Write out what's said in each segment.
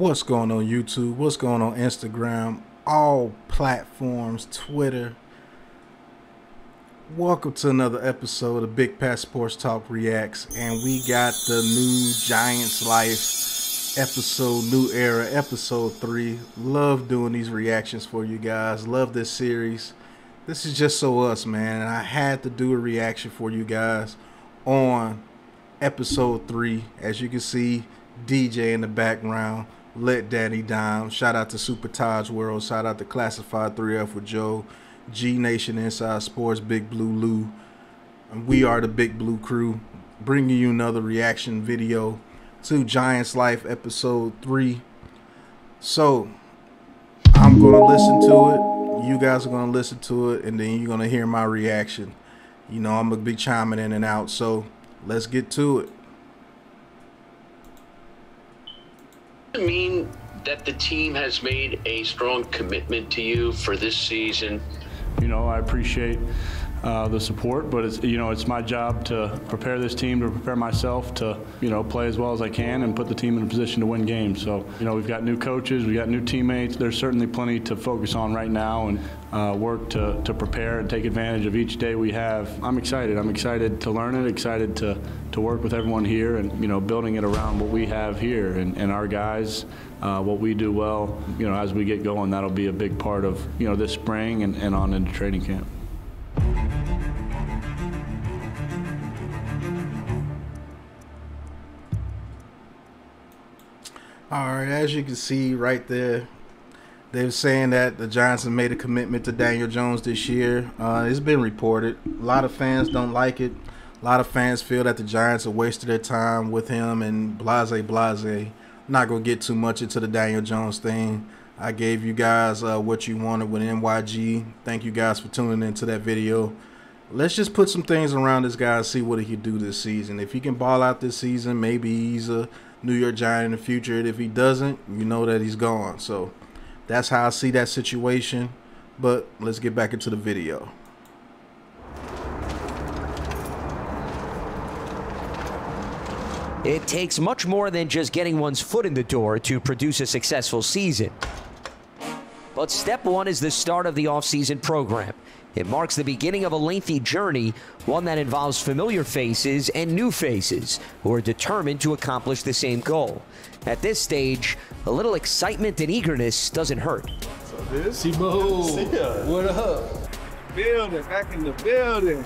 What's going on YouTube? What's going on Instagram? All platforms, Twitter. Welcome to another episode of Big Pat Sports Talk Reacts, and we got the new Giants Life episode, new era, episode 3. Love doing these reactions for you guys. Love this series. This is just so us, man, and I had to do a reaction for you guys on episode 3. As you can see, DJ in the background, Let Daddy Dime. Shout out to Super Taj World. Shout out to Classified 3F with Joe. G Nation Inside Sports, Big Blue Lou. And we are the Big Blue Crew, bringing you another reaction video to Giants Life episode 3. So I'm going to listen to it. You guys are going to listen to it, and then you're going to hear my reaction. You know, I'm going to be chiming in and out. So let's get to it. Does it mean that the team has made a strong commitment to you for this season? You know, I appreciate the support, but it's, you know, it's my job to prepare this team, to prepare myself to, you know, play as well as I can and put the team in a position to win games. So, you know, we've got new coaches, we got new teammates. There's certainly plenty to focus on right now and work to prepare and take advantage of each day we have. I'm excited. I'm excited to learn it, excited to work with everyone here and, you know, building it around what we have here and our guys. What we do well, you know, as we get going, that'll be a big part of, you know, this spring and on into training camp. All right, as you can see right there, they're saying that the Giants have made a commitment to Daniel Jones this year. It's been reported. A lot of fans don't like it. A lot of fans feel that the Giants have wasted their time with him and blase. I'm not going to get too much into the Daniel Jones thing. I gave you guys what you wanted with NYG. Thank you guys for tuning into that video. Let's just put some things around this guy and see what he can do this season. If he can ball out this season, maybe he's a New York Giant in the future. And if he doesn't, you know that he's gone. So that's how I see that situation. But let's get back into the video. It takes much more than just getting one's foot in the door to produce a successful season. But step one is the start of the offseason program. It marks the beginning of a lengthy journey, one that involves familiar faces and new faces who are determined to accomplish the same goal. At this stage, a little excitement and eagerness doesn't hurt. What up? Building, back in the building.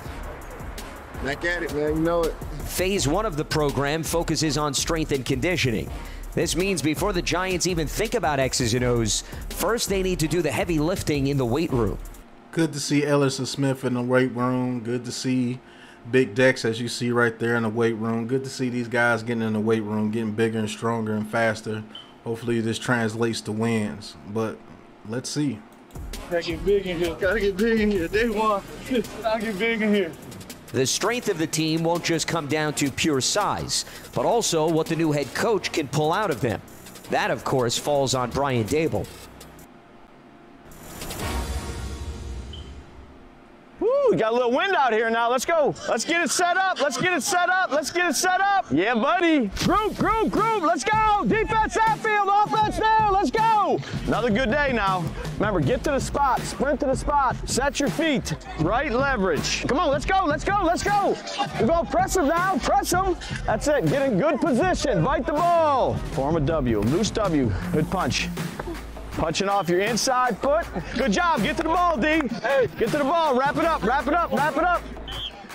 Back at it, man, you know it. Phase 1 of the program focuses on strength and conditioning. This means before the Giants even think about X's and O's, first they need to do the heavy lifting in the weight room. Good to see Ellison Smith in the weight room. Good to see Big Dex, as you see right there, in the weight room. Good to see these guys getting in the weight room, getting bigger and stronger and faster. Hopefully this translates to wins, but let's see. Gotta get big in here. Gotta get big in here. Day one. Gotta get big in here. The strength of the team won't just come down to pure size, but also what the new head coach can pull out of them. That, of course, falls on Brian Daboll. We got a little wind out here now. Let's go. Let's get it set up. Let's get it set up. Let's get it set up. Yeah, buddy. Group. Let's go. Defense outfield. Offense there. Let's go. Another good day now. Remember, get to the spot. Sprint to the spot. Set your feet. Right leverage. Come on. Let's go. Let's go. Let's go. We're going to press them now. Press them. That's it. Get in good position. Bite the ball. Form a W. Loose W. Good punch. Punching off your inside foot. Good job. Get to the ball, D. Hey, get to the ball. Wrap it up. Wrap it up. Wrap it up.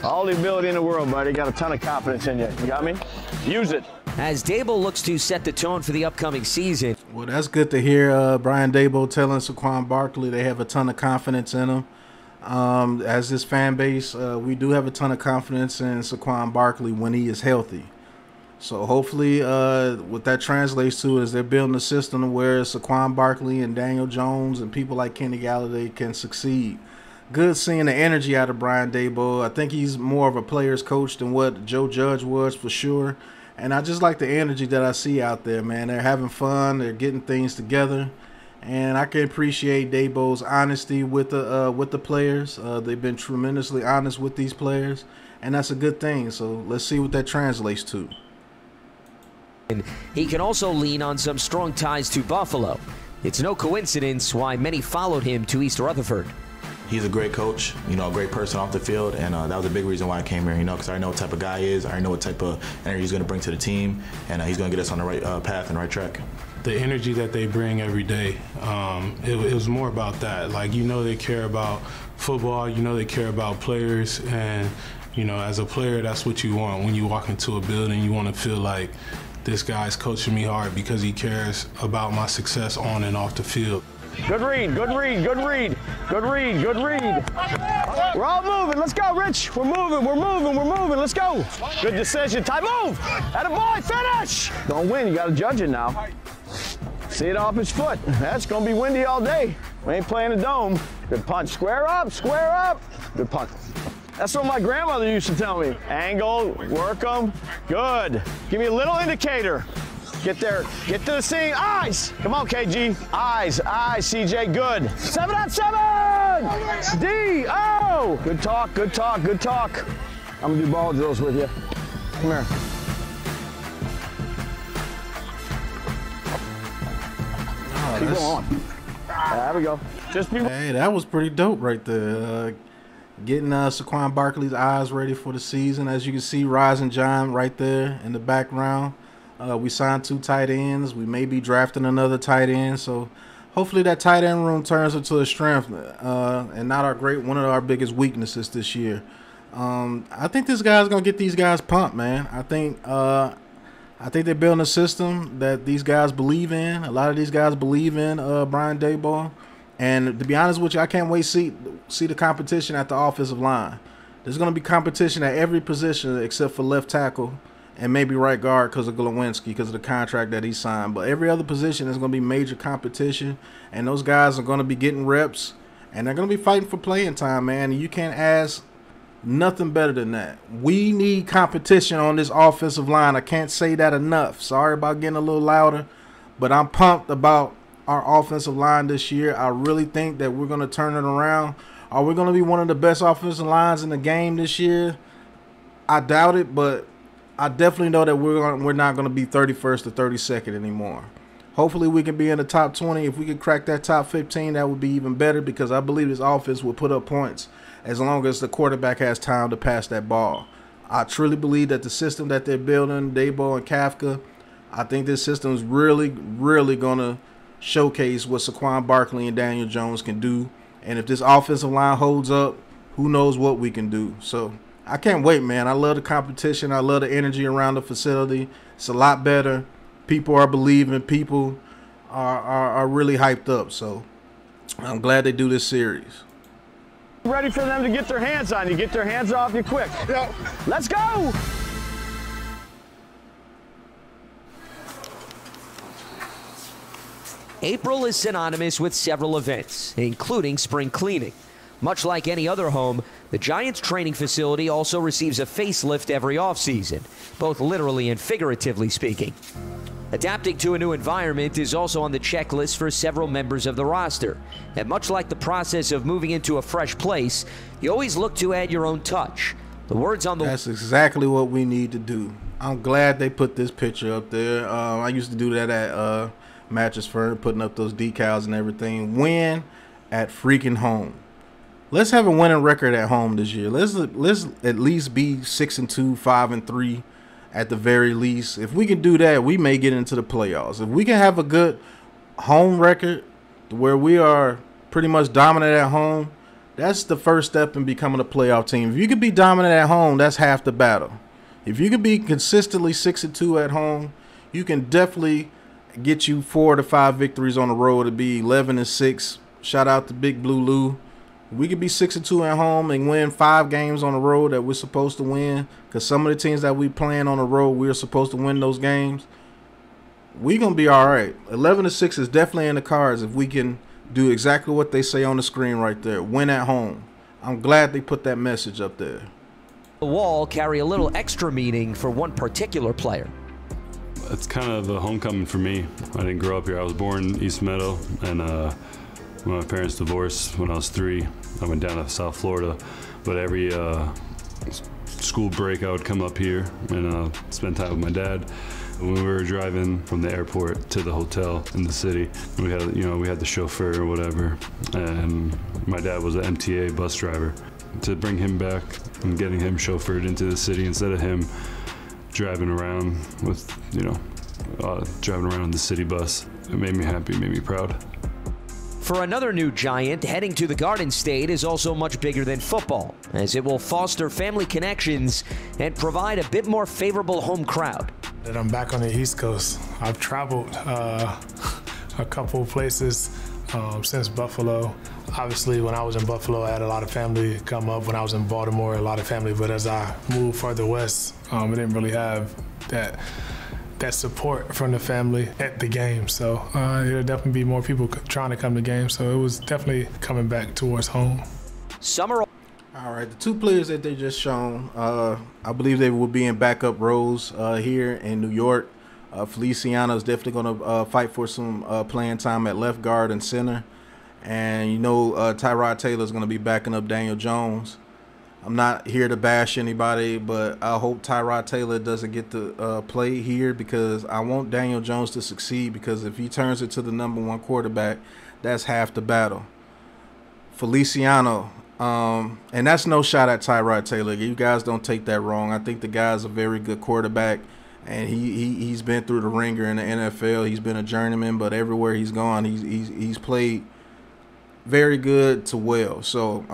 All the ability in the world, buddy. Got a ton of confidence in you. You got me? Use it. As Daboll looks to set the tone for the upcoming season. Well, that's good to hear. Brian Daboll telling Saquon Barkley they have a ton of confidence in him. As this fan base, we do have a ton of confidence in Saquon Barkley when he is healthy. So hopefully what that translates to is they're building a system where Saquon Barkley and Daniel Jones and people like Kenny Galladay can succeed. Good seeing the energy out of Brian Daboll. I think he's more of a player's coach than what Joe Judge was, for sure. And I just like the energy that I see out there, man. They're having fun. They're getting things together. And I can appreciate Daboll's honesty with the players. They've been tremendously honest with these players. And that's a good thing. So let's see what that translates to. He can also lean on some strong ties to Buffalo. It's no coincidence why many followed him to East Rutherford. He's a great coach, you know, a great person off the field, and that was a big reason why I came here, you know, because I know what type of guy he is, I know what type of energy he's going to bring to the team, and he's going to get us on the right path and right track. The energy that they bring every day, it was more about that. Like, you know, they care about football, you know, they care about players, and, you know, as a player, that's what you want. When you walk into a building, you want to feel like this guy's coaching me hard because he cares about my success on and off the field. Good read, good read, good read, good read, good read. We're all moving. Let's go, Rich. We're moving, we're moving, we're moving. Let's go. Good decision. Time move. Attaboy, finish. Don't win. You got to judge it now. See it off his foot. That's going to be windy all day. We ain't playing a dome. Good punch. Square up, square up. Good punch. That's what my grandmother used to tell me. Angle, work them. Good. Give me a little indicator. Get there, get to the scene, eyes! Come on, KG, eyes, CJ, good. 7 on 7! D-O! Good talk, good talk, good talk. I'm gonna do ball drills with you. Come here. Keep going. There we go. Just be. Hey, that was pretty dope right there. Getting Saquon Barkley's eyes ready for the season. As you can see, Rising John right there in the background. We signed 2 tight ends. We may be drafting another tight end. So hopefully that tight end room turns into a strength and not one of our biggest weaknesses this year. I think this guy's gonna get these guys pumped, man. I think they're building a system that these guys believe in. A lot of these guys believe in Brian Daboll. And to be honest with you, I can't wait to see the competition at the offensive line. There's gonna be competition at every position except for left tackle and maybe right guard because of Glowinski, because of the contract that he signed. But every other position is going to be major competition, and those guys are going to be getting reps, and they're going to be fighting for playing time, man. And you can't ask nothing better than that. We need competition on this offensive line. I can't say that enough. Sorry about getting a little louder, but I'm pumped about our offensive line this year. I really think that we're going to turn it around. Are we going to be one of the best offensive lines in the game this year? I doubt it, but I definitely know that we're not going to be 31st or 32nd anymore. Hopefully we can be in the top 20. If we can crack that top 15, that would be even better, because I believe this offense will put up points as long as the quarterback has time to pass that ball. I truly believe that the system that they're building, Daboll and Kafka, I think this system is really, really going to showcase what Saquon Barkley and Daniel Jones can do. And if this offensive line holds up, who knows what we can do. So I can't wait, man. I love the competition. I love the energy around the facility. It's a lot better. People are believing. People are really hyped up. So I'm glad they do this series. Ready for them to get their hands on you. Get their hands off you quick. Yep. Let's go! April is synonymous with several events, including spring cleaning. Much like any other home, the Giants training facility also receives a facelift every offseason, both literally and figuratively speaking. Adapting to a new environment is also on the checklist for several members of the roster. And much like the process of moving into a fresh place, you always look to add your own touch. The words on the... That's exactly what we need to do. I'm glad they put this picture up there. I used to do that at Mattress Firm, putting up those decals and everything. Win at freaking home. Let's have a winning record at home this year. Let's at least be 6-2, 5-3 at the very least. If we can do that, we may get into the playoffs. If we can have a good home record where we are pretty much dominant at home, that's the first step in becoming a playoff team. If you can be dominant at home, that's half the battle. If you can be consistently 6-2 at home, you can definitely get you 4 to 5 victories on the road to be 11-6. Shout out to Big Blue Lou. We could be 6-2 at home and win 5 games on the road that we're supposed to win, because some of the teams that we playing on the road, we're supposed to win those games. We're going to be all right. 11-6 is definitely in the cards if we can do exactly what they say on the screen right there. Win at home. I'm glad they put that message up there. The wall carry a little extra meaning for one particular player. It's kind of a homecoming for me. I didn't grow up here. I was born in East Meadow, and when my parents divorced when I was 3, I went down to South Florida. But every school break, I would come up here and spend time with my dad. When we were driving from the airport to the hotel in the city, we had the chauffeur or whatever, and my dad was an MTA bus driver. To bring him back and getting him chauffeured into the city instead of him driving around with, driving around in the city bus, it made me happy, made me proud. For another new Giant, heading to the Garden State is also much bigger than football, as it will foster family connections and provide a bit more favorable home crowd. And I'm back on the East Coast. I've traveled a couple of places since Buffalo. Obviously, when I was in Buffalo, I had a lot of family come up. When I was in Baltimore, a lot of family. But as I moved further west, I didn't really have that support from the family at the game. So there'll definitely be more people trying to come to games. So it was definitely coming back towards home. Summer. All right, the two players that they just shown, I believe they will be in backup roles here in New York. Feliciano is definitely going to fight for some playing time at left guard and center. And, Tyrod Taylor is going to be backing up Daniel Jones. I'm not here to bash anybody, but I hope Tyrod Taylor doesn't get to play here, because I want Daniel Jones to succeed, because if he turns it to the #1 quarterback, that's half the battle. Feliciano, and that's no shot at Tyrod Taylor. You guys don't take that wrong. I think the guy's a very good quarterback, and he's been through the ringer in the NFL. He's been a journeyman, but everywhere he's gone, he's played very good to well. So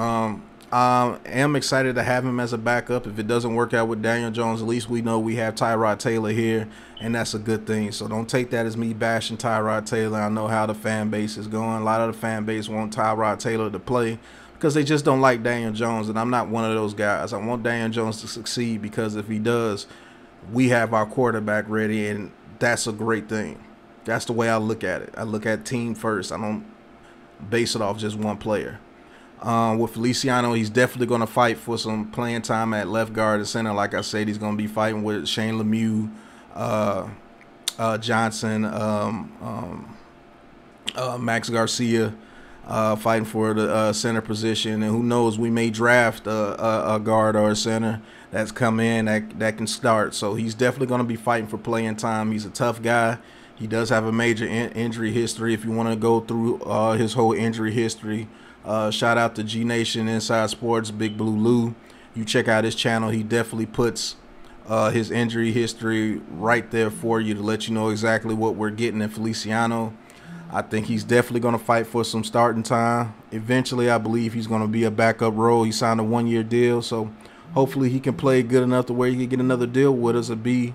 I am excited to have him as a backup. If it doesn't work out with Daniel Jones, at least we know we have Tyrod Taylor here, and that's a good thing. So don't take that as me bashing Tyrod Taylor. I know how the fan base is going. A lot of the fan base want Tyrod Taylor to play because they just don't like Daniel Jones, and I'm not one of those guys. I want Daniel Jones to succeed, because if he does, we have our quarterback ready, and that's a great thing. That's the way I look at it. I look at team first. I don't base it off just one player. With Feliciano, he's definitely going to fight for some playing time at left guard and center. Like I said, he's going to be fighting with Shane Lemieux, Johnson, Max Garcia, fighting for the center position. And who knows, we may draft a guard or a center that's come in that can start. So he's definitely going to be fighting for playing time. He's a tough guy. He does have a major injury history. If you want to go through his whole injury history, shout out to G Nation Inside Sports, Big Blue Lou. You check out his channel. He definitely puts his injury history right there for you to let you know exactly what we're getting in Feliciano. I think he's definitely going to fight for some starting time. Eventually, I believe he's going to be a backup role. He signed a 1-year deal, so hopefully he can play good enough to where he can get another deal with us and be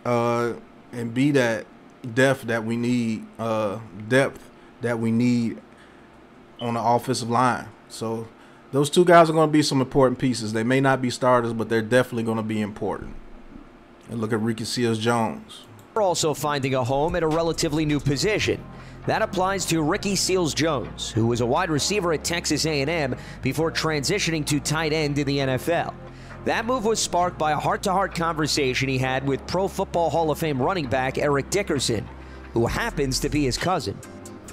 that depth that we need on the offensive line. So those two guys are going to be some important pieces. They may not be starters, but they're definitely going to be important. And look at Ricky Seals-Jones. We're also finding a home at a relatively new position. That applies to Ricky Seals-Jones, who was a wide receiver at Texas A&M before transitioning to tight end in the NFL. That move was sparked by a heart-to-heart conversation he had with Pro Football Hall of Fame running back Eric Dickerson, who happens to be his cousin.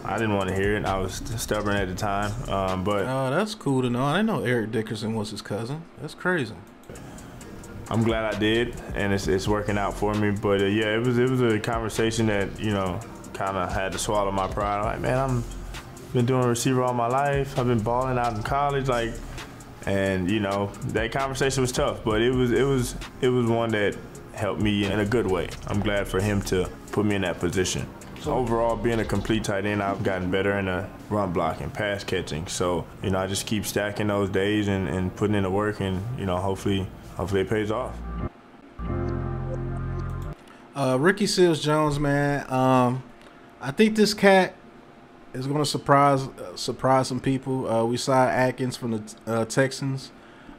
I didn't want to hear it. I was stubborn at the time, but oh, that's cool to know. I didn't know Eric Dickerson was his cousin. That's crazy. I'm glad I did, and it's working out for me. But yeah, it was a conversation that kind of had to swallow my pride. I'm like, man, I've been doing receiver all my life. I've been balling out in college, and that conversation was tough, but it was one that helped me in a good way. I'm glad for him to put me in that position. So overall, being a complete tight end, I've gotten better in the run blocking, pass catching. So I just keep stacking those days and putting in the work, and hopefully it pays off. Ricky Seals-Jones, man, I think this cat is going to surprise some people. We saw Atkins from the Texans.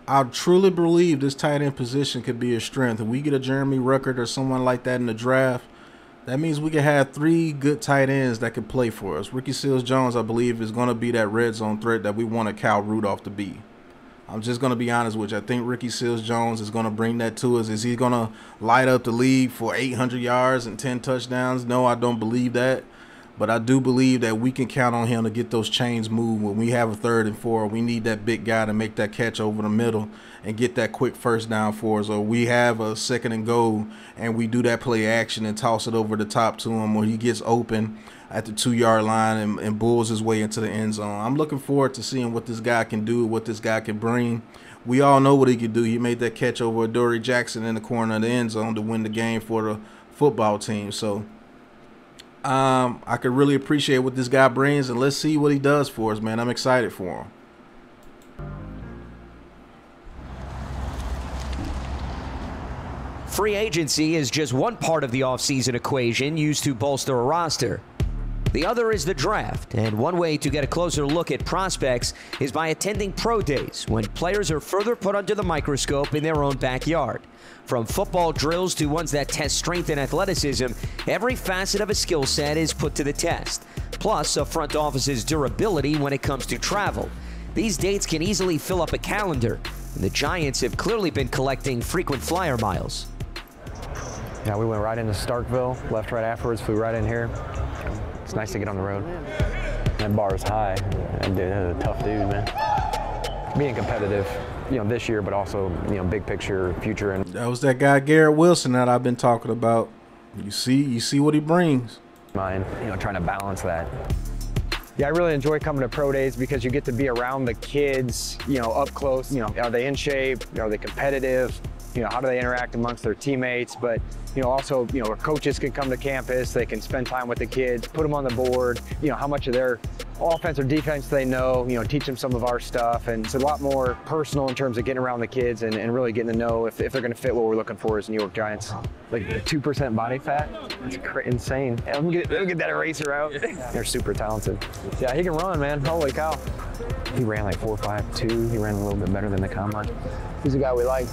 I truly believe this tight end position could be a strength. If we get a Jeremy Ruckert or someone like that in the draft, that means we can have 3 good tight ends that can play for us. Ricky Seals-Jones, I believe, is going to be that red zone threat that we wanted Cal Rudolph to be. I'm just going to be honest with you. I think Ricky Seals-Jones is going to bring that to us. Is he going to light up the league for 800 yards and 10 touchdowns? No, I don't believe that. But I do believe that we can count on him to get those chains moved when we have a 3rd and 4. We need that big guy to make that catch over the middle and get that quick first down for us. Or we have a 2nd and goal and we do that play action and toss it over the top to him where he gets open at the 2-yard line and bulls his way into the end zone. I'm looking forward to seeing what this guy can do, what this guy can bring. We all know what he can do. He made that catch over Dory Jackson in the corner of the end zone to win the game for the football team. So I could really appreciate what this guy brings, and let's see what he does for us, man. I'm excited for him. Free agency is just one part of the offseason equation used to bolster a roster. The other is the draft, and one way to get a closer look at prospects is by attending pro days, when players are further put under the microscope in their own backyard. From football drills to ones that test strength and athleticism, every facet of a skill set is put to the test. Plus, a front office's durability when it comes to travel. These dates can easily fill up a calendar, and the Giants have clearly been collecting frequent flyer miles. Yeah, we went right into Starkville, left right afterwards, flew right in here. It's nice to get on the road. That bar is high. That dude is a tough dude, man. Being competitive, you know, this year, but also, you know, big picture, future. And that was that guy Garrett Wilson that I've been talking about. You see what he brings. Mine, you know, trying to balance that. Yeah, I really enjoy coming to pro days because you get to be around the kids, you know, up close. You know, are they in shape? Are they competitive? You know, how do they interact amongst their teammates? But, you know, also, you know, our coaches can come to campus, they can spend time with the kids, put them on the board, you know, how much of their offense or defense they know, you know, teach them some of our stuff. And it's a lot more personal in terms of getting around the kids and really getting to know if they're going to fit what we're looking for as New York Giants. Like 2% body fat, that's insane. Let me get that eraser out. They're super talented. Yeah, he can run, man. Holy cow. He ran like 4.52. He ran a little bit better than the combine. He's a guy we like.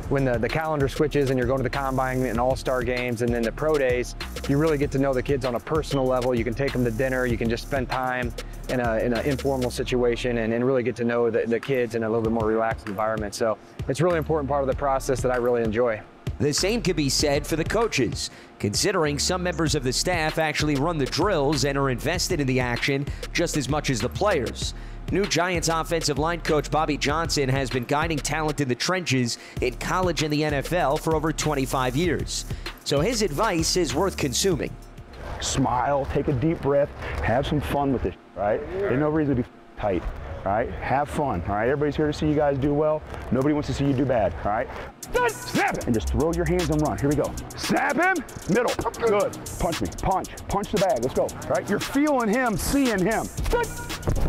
When the calendar switches and you're going to the combine and all-star games and then the pro days, you really get to know the kids on a personal level. You can take them to dinner. You can just spend time in an informal situation and really get to know the kids in a little bit more relaxed environment. So it's a really important part of the process that I really enjoy. The same could be said for the coaches, considering some members of the staff actually run the drills and are invested in the action just as much as the players. New Giants offensive line coach Bobby Johnson has been guiding talent in the trenches in college and the NFL for over 25 years. So his advice is worth consuming. Smile, take a deep breath, have some fun with it, right? There's no reason to be tight, right? Have fun, all right? Everybody's here to see you guys do well. Nobody wants to see you do bad, all right? Snap it, and just throw your hands and run. Here we go. Snap him, middle, good. Punch me, punch the bag, let's go, all right? You're feeling him, seeing him.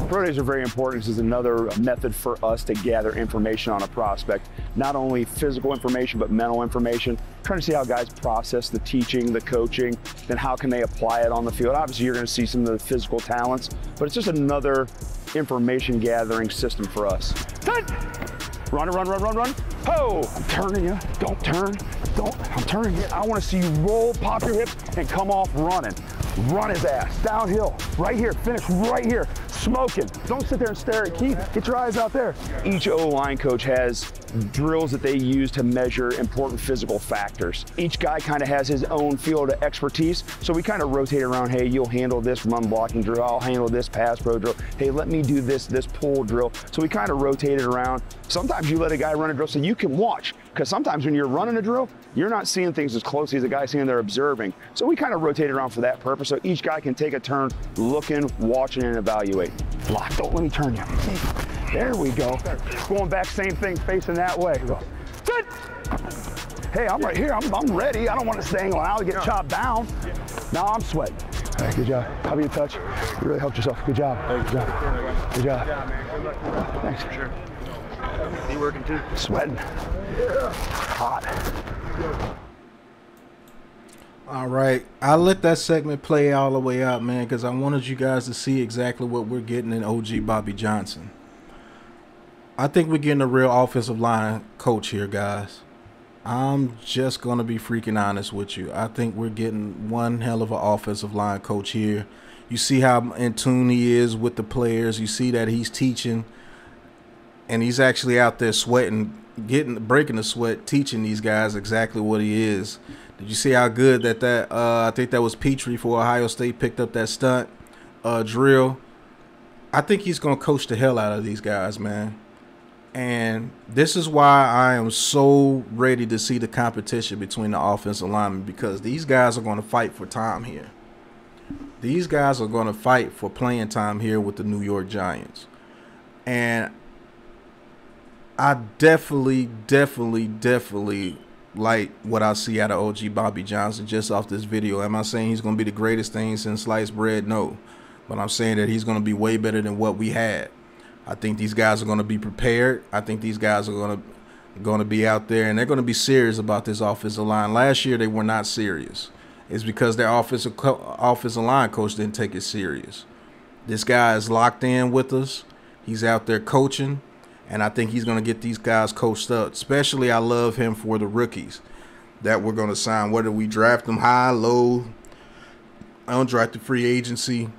Pro days are very important. This is another method for us to gather information on a prospect. Not only physical information, but mental information. Trying to see how guys process the teaching, the coaching, then how can they apply it on the field. Obviously, you're going to see some of the physical talents, but it's just another information gathering system for us. Run. Ho! I'm turning you. Don't turn. I'm turning you. I want to see you roll, pop your hips, and come off running. Run his ass. Downhill. Right here. Finish right here. Smoking. Don't sit there and stare at Keith. Get your eyes out there. Each O-line coach has drills that they use to measure important physical factors. Each guy kind of has his own field of expertise, so we kind of rotate around. Hey, you'll handle this run blocking drill. I'll handle this pass pro drill. Hey, let me do this pull drill. So we kind of rotate it around. Sometimes you let a guy run a drill so you can watch, because sometimes when you're running a drill, you're not seeing things as closely as the guy seeing, they're observing. So we kind of rotate around for that purpose, so each guy can take a turn looking, watching, and evaluate. Block, don't let me turn you. There we go. Going back, same thing, facing that way. Good. Hey, I'm right here. I'm ready. I don't want to stay angling out and get chopped down. Now I'm sweating. All right, good job. How about you touch? You really helped yourself. Good job. Good job. Good job. Thanks. For sure. You working too? Sweating. Hot. All right, I let that segment play all the way out, man, because I wanted you guys to see exactly what we're getting in OG Bobby Johnson. I think we're getting a real offensive line coach here, guys. I'm just going to be freaking honest with you. I think we're getting one hell of an offensive line coach here. You see how in tune he is with the players. You see that he's teaching, and he's actually out there sweating, breaking the sweat, teaching these guys exactly what he is. Did you see how good that I think that was Petrie for Ohio State picked up that stunt drill? I think he's going to coach the hell out of these guys, man. And this is why I am so ready to see the competition between the offensive linemen, because these guys are going to fight for time here. These guys are going to fight for playing time here with the New York Giants. And I definitely like what I see out of OG Bobby Johnson just off this video. Am I saying he's going to be the greatest thing since sliced bread? No. But I'm saying that he's going to be way better than what we had. I think these guys are going to be prepared. I think these guys are going to be out there, and they're going to be serious about this offensive line. Last year they were not serious. It's because their offensive line coach didn't take it serious. This guy is locked in with us. He's out there coaching, and I think he's going to get these guys coached up. Especially, I love him for the rookies that we're going to sign, whether we draft them high, low, undrafted free agency.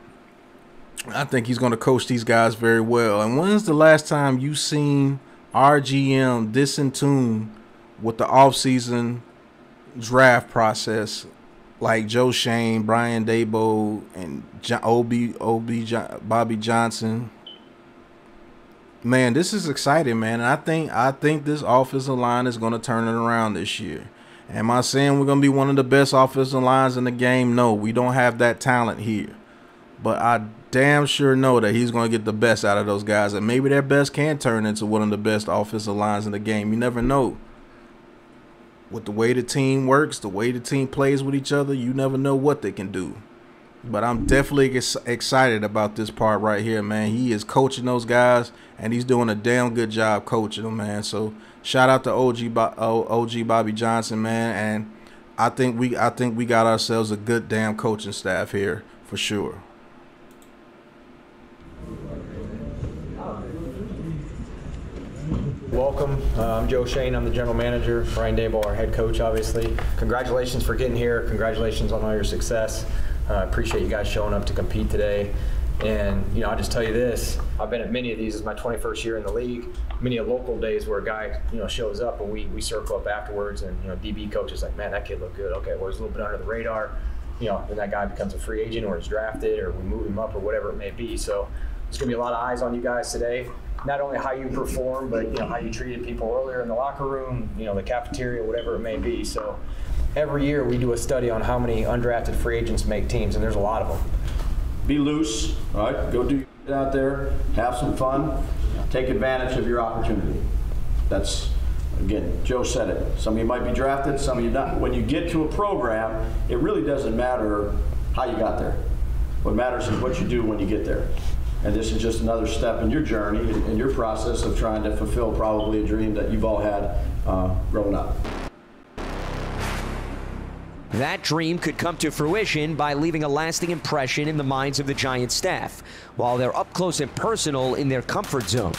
I think he's going to coach these guys very well. And when's the last time you seen our GM this in tune with the offseason draft process like Joe Shane, Brian Daboll, and Bobby Johnson? Man, this is exciting, man. And I think this offensive line is going to turn it around this year. Am I saying we're going to be one of the best offensive lines in the game? No, we don't have that talent here. But I damn sure know that he's going to get the best out of those guys, and maybe their best can turn into one of the best offensive lines in the game. You never know. With the way the team works, the way the team plays with each other, you never know what they can do. But I'm definitely excited about this part right here, man. He is coaching those guys, and he's doing a damn good job coaching them, man. So shout out to OG Bobby Johnson, man. And I think we got ourselves a good damn coaching staff here for sure. Welcome. I'm Joe Shane. I'm the general manager. Brian Daboll, our head coach, obviously. Congratulations for getting here. Congratulations on all your success. Appreciate you guys showing up to compete today. And, you know, I'll just tell you this. I've been at many of these. It's my 21st year in the league. Many of local days where a guy, you know, shows up and we circle up afterwards, and, you know, DB coach is like, man, that kid looked good. Okay, well, he's a little bit under the radar. You know, then that guy becomes a free agent or is drafted, or we move him up or whatever it may be. So there's going to be a lot of eyes on you guys today. Not only how you perform, but, you know, how you treated people earlier in the locker room, you know, the cafeteria, whatever it may be. So every year we do a study on how many undrafted free agents make teams, and there's a lot of them. Be loose, all right? Go do it out there, have some fun, take advantage of your opportunity. That's, again, Joe said it. Some of you might be drafted, some of you not. When you get to a program, it really doesn't matter how you got there. What matters is what you do when you get there. And this is just another step in your journey, in your process of trying to fulfill probably a dream that you've all had growing up. That dream could come to fruition by leaving a lasting impression in the minds of the Giants staff, while they're up close and personal in their comfort zone.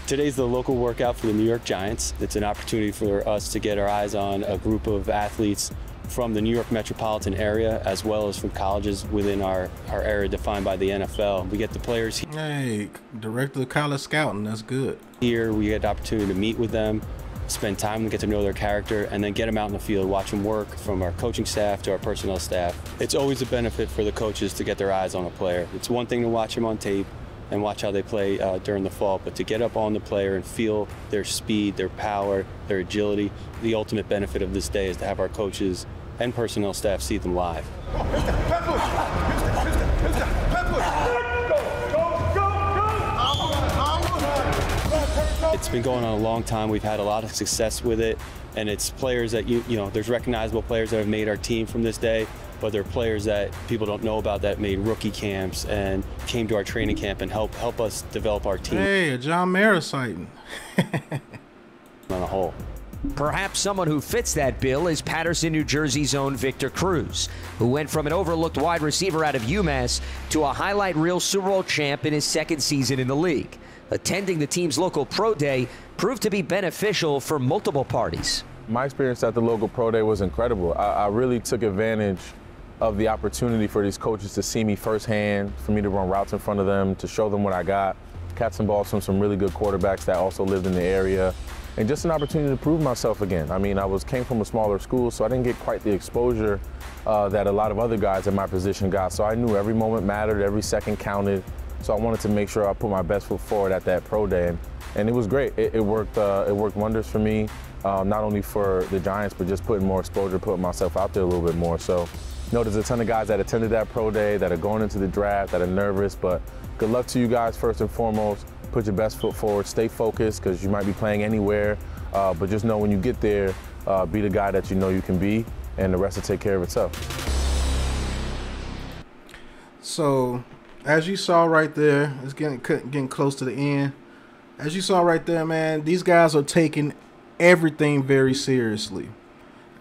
Today's the local workout for the New York Giants. It's an opportunity for us to get our eyes on a group of athletes from the New York metropolitan area, as well as from colleges within our area defined by the NFL. We get the players here. Hey, director of college scouting, that's good. Here, we get the opportunity to meet with them, spend time to get to know their character, and then get them out in the field, watch them work, from our coaching staff to our personnel staff. It's always a benefit for the coaches to get their eyes on a player. It's one thing to watch them on tape and watch how they play during the fall, but to get up on the player and feel their speed, their power, their agility, the ultimate benefit of this day is to have our coaches and personnel staff see them live. It's been going on a long time. We've had a lot of success with it, and it's players that you know, there's recognizable players that have made our team from this day, but there are players that people don't know about that made rookie camps and came to our training camp and help us develop our team. Hey, a John Mara sighting. On a whole. Perhaps someone who fits that bill is Paterson, New Jersey's own Victor Cruz, who went from an overlooked wide receiver out of UMass to a highlight reel Super Bowl champ in his second season in the league. Attending the team's local pro day proved to be beneficial for multiple parties. My experience at the local pro day was incredible. I really took advantage of the opportunity for these coaches to see me firsthand, for me to run routes in front of them, to show them what I got, catch some balls from some really good quarterbacks that also lived in the area, and just an opportunity to prove myself again. I mean, came from a smaller school, so I didn't get quite the exposure that a lot of other guys in my position got. So I knew every moment mattered, every second counted. So I wanted to make sure I put my best foot forward at that pro day, and it was great. It worked wonders for me, not only for the Giants, but just putting more exposure, putting myself out there a little bit more. So, there's a ton of guys that attended that pro day that are going into the draft, that are nervous, but good luck to you guys first and foremost. Put your best foot forward, stay focused, because you might be playing anywhere, but just know when you get there, be the guy that you know you can be, and the rest will take care of itself. So, as you saw right there, it's getting close to the end. As you saw right there, man, these guys are taking everything very seriously.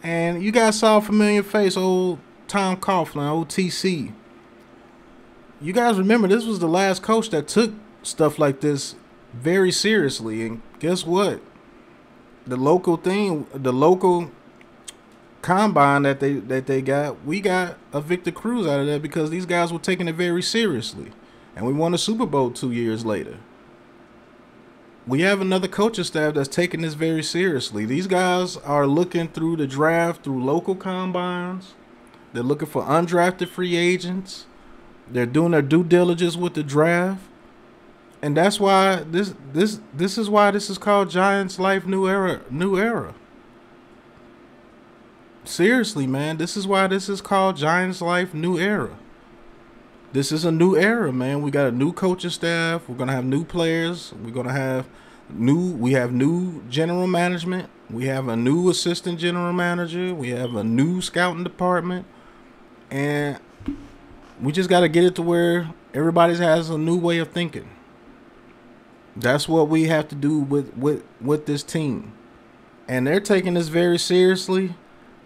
And you guys saw a familiar face, old Tom Coughlin, old TC. You guys remember this was the last coach that took stuff like this very seriously. And guess what? The local combine that they got, we got a Victor Cruz out of there because these guys were taking it very seriously. And we won a Super Bowl 2 years later. We have another coaching staff that's taking this very seriously. These guys are looking through the draft, through local combines. They're looking for undrafted free agents. They're doing their due diligence with the draft. And that's why this is why this is called Giants Life New Era. Seriously, man, this is why this is called Giants Life New Era. This is a new era, man. We got a new coaching staff. We're gonna have new players. We have new general management. We have a new assistant general manager. We have a new scouting department. And we just got to get it to where everybody has a new way of thinking. That's what we have to do with this team. And they're taking this very seriously.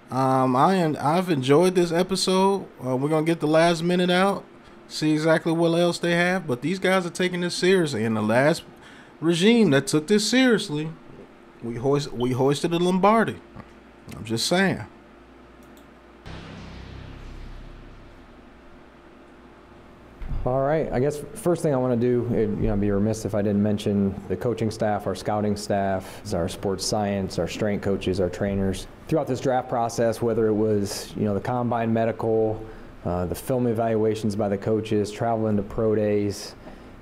I've enjoyed this episode. We're going to get the last minute out, see exactly what else they have. But these guys are taking this seriously. And the last regime that took this seriously, we hoisted a Lombardi. I'm just saying. All right, I guess first thing I want to do, I'd be remiss if I didn't mention the coaching staff, our scouting staff, our sports science, our strength coaches, our trainers. Throughout this draft process, whether it was, the combine medical, the film evaluations by the coaches, traveling to pro days,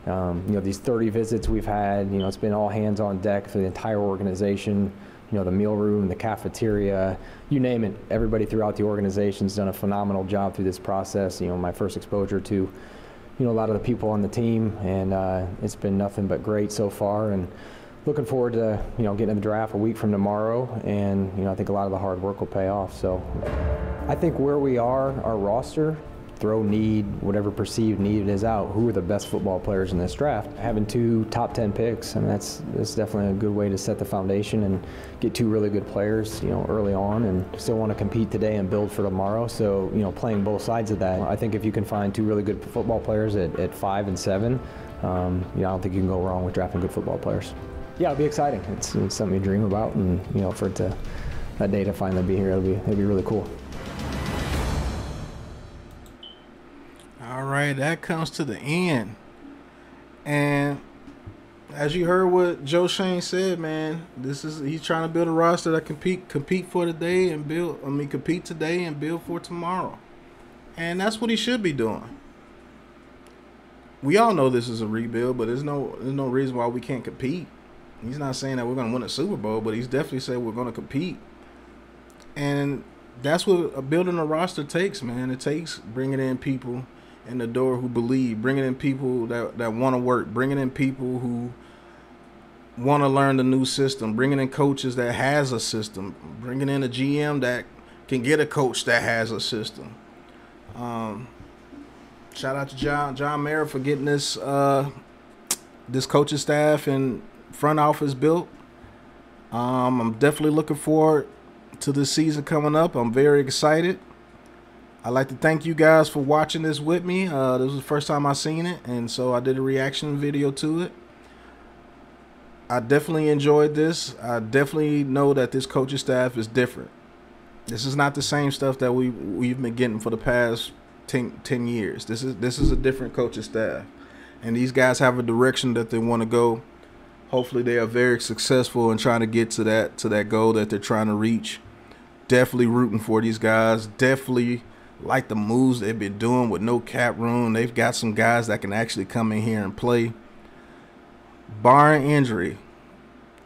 these 30 visits we've had, it's been all hands on deck for the entire organization. The meal room, the cafeteria, you name it. Everybody throughout the organization's done a phenomenal job through this process. My first exposure to a lot of the people on the team, and it's been nothing but great so far, and looking forward to getting in the draft a week from tomorrow, and I think a lot of the hard work will pay off. So I think where we are, our roster, throw need, whatever perceived need it is out, who are the best football players in this draft? Having 2 top 10 picks, I mean, that's definitely a good way to set the foundation and get 2 really good players, early on, and still want to compete today and build for tomorrow. So, playing both sides of that, I think if you can find 2 really good football players at 5 and 7, I don't think you can go wrong with drafting good football players. Yeah, it'll be exciting. It's something you dream about, and for that day to finally be here, it'll be really cool. All right, that comes to the end. And as you heard what Joe Shane said, man, he's trying to build a roster that compete for today and compete today and build for tomorrow. And that's what he should be doing. We all know this is a rebuild, but there's no reason why we can't compete. He's not saying that we're going to win a Super Bowl, but he's definitely saying we're going to compete. And that's what building a roster takes, man. It takes bringing in people in the door who believe, bringing in people that want to work, bringing in people who want to learn the new system, bringing in coaches that has a system, bringing in a GM that can get a coach that has a system. Shout out to John Mara for getting this coaching staff and front office built. I'm definitely looking forward to this season coming up. I'm very excited. I'd like to thank you guys for watching this with me. This was the first time I seen it, and so I did a reaction video to it. I definitely enjoyed this. I definitely know that this coaching staff is different. This is not the same stuff that we've been getting for the past 10 years. This is a different coaching staff, and these guys have a direction that they want to go. Hopefully, they are very successful in trying to get to that goal that they're trying to reach. Definitely rooting for these guys. Definitely like the moves they've been doing with no cap room. They've got some guys that can actually come in here and play. Barring injury,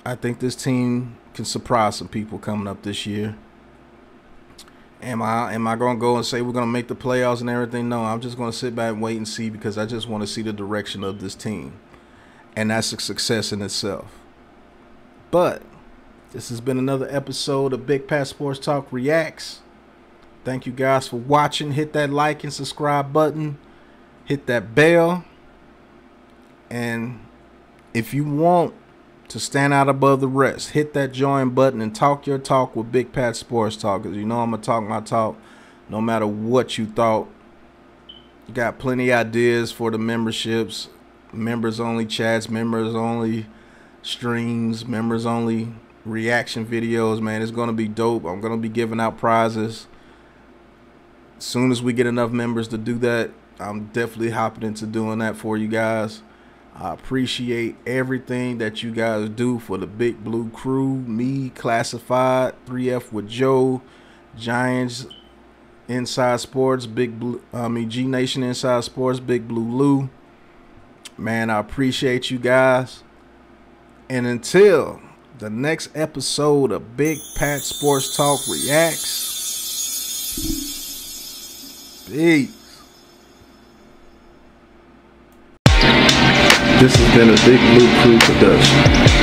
I think this team can surprise some people coming up this year. Am I going to go and say we're going to make the playoffs and everything? No, I'm just going to sit back and wait and see, because I just want to see the direction of this team. And that's a success in itself. But this has been another episode of Big Pat Sports Talk Reacts. Thank you guys for watching. Hit that like and subscribe button. Hit that bell. And if you want to stand out above the rest, hit that join button and talk your talk with Big Pat Sports Talk, because you know I'm going to talk my talk no matter what you thought. Got plenty of ideas for the memberships, members only chats, members only streams, members only reaction videos. Man, it's going to be dope. I'm going to be giving out prizes. As soon as we get enough members to do that, I'm definitely hopping into doing that for you guys. I appreciate everything that you guys do for the Big Blue Crew, me, Classified, 3F with Joe, Giants Inside Sports, G Nation Inside Sports, Big Blue Lou. Man, I appreciate you guys. And until the next episode of Big Pat Sports Talk Reacts, peace. This has been a Big Blue Crew production.